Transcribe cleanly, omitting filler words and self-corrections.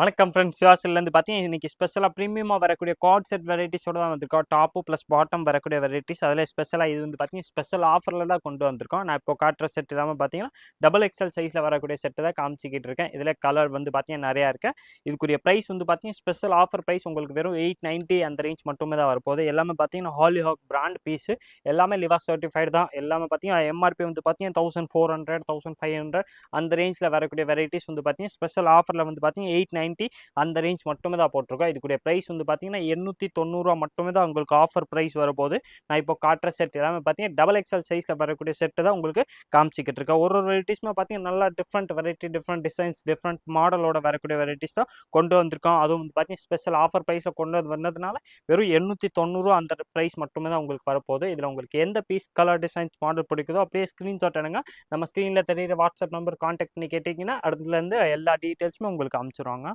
வணக்கம் ஃப்ரெண்ட்ஸ், சிவாசிலேருந்து பார்த்தீங்கன்னா இன்றைக்கி ஸ்பெஷலாக ப்ரீமியமாக வரக்கூடிய கார்ட் செட் வெரைட்டிஸோட தான் வந்திருக்கோம். டாப்பு ப்ளஸ் பாட்டம் வரக்கூடிய வெரைட்டிஸ். அதில் ஸ்பெஷலாக இது வந்து பார்த்தீங்கன்னா ஸ்பெஷல் ஆஃபரில் தான் கொண்டு வந்திருக்கோம். நான் இப்போ காட்டுற செட் இல்லாமல் பார்த்தீங்கன்னா டபுள் எக்ஸல் சைஸில் வரக்கூடிய செட்டு தான் காமிச்சிக்கிட்டு இருக்கேன். இதில் கலர் வந்து பார்த்தீங்கன்னா நிறையா இருக்குது. இதுக்குரிய ப்ரைஸ் வந்து பார்த்தீங்கன்னா ஸ்பெஷல் ஆஃபர் ப்ரைஸ் உங்களுக்கு வெறும் 890 அந்த ரேஞ்ச் மட்டுமே தான் வரப்போகுது. எல்லாமே பார்த்தீங்கன்னா ஹாலிஹாக் பிராண்ட் பீஸு, எல்லாமே லிவா சர்டிஃபைடு தான். எல்லாமே பார்த்தீங்கன்னா எம்ஆர்பி வந்து பார்த்தீங்கன்னா 1400 1500 அந்த ரேஞ்சில் வரக்கூடிய வெரைட்டிஸ் வந்து பார்த்தீங்கன்னா ஸ்பெஷல் ஆஃபரில் வந்து பார்த்தீங்கன்னா 890 அந்த ரேஞ்ச் மட்டுமே தான் போட்டிருக்கோம். இதுக்குரிய ப்ரைஸ் வந்து பார்த்தீங்கன்னா 890 மட்டுமே தான் உங்களுக்கு ஆஃபர் ப்ரைஸ் வரப்போகுது. நான் இப்போ காட்டுற செட் எல்லாமே பார்த்தீங்கன்னா டபுள் எக்ஸல் சைஸில் வரக்கூடிய செட்டு தான் உங்களுக்கு காமிச்சிக்கிட்டு இருக்கேன். ஒரு வெரைட்டிஸுமே பார்த்தீங்கன்னா நல்லா different variety, different designs, different மாடலோட வரக்கூடிய வெரைட்டிஸ் தான் கொண்டு வந்திருக்கோம். அதுவும் வந்து பார்த்தீங்கன்னா ஸ்பெஷல் ஆஃபர் ப்ரைஸில் கொண்டு வந்ததுனால வெறும் 890 அந்த ப்ரைஸ் மட்டுமே தான் உங்களுக்கு வரப்போகுது. இதில் உங்களுக்கு எந்த பீஸ், கலர், டிசைன்ஸ், மாடல் பிடிக்குதோ அப்படியே ஸ்க்ரீன்ஷாட் எடுங்க. நம்ம ஸ்க்ரீனில் தெரியிற வாட்ஸ்அப் நம்பர் கான்டாக்ட் பண்ணி கேட்டிங்கன்னா அதுலேருந்து எல்லா டீட்டெயில்ஸுமே உங்களுக்கு அனுப்பிச்சிருவாங்க.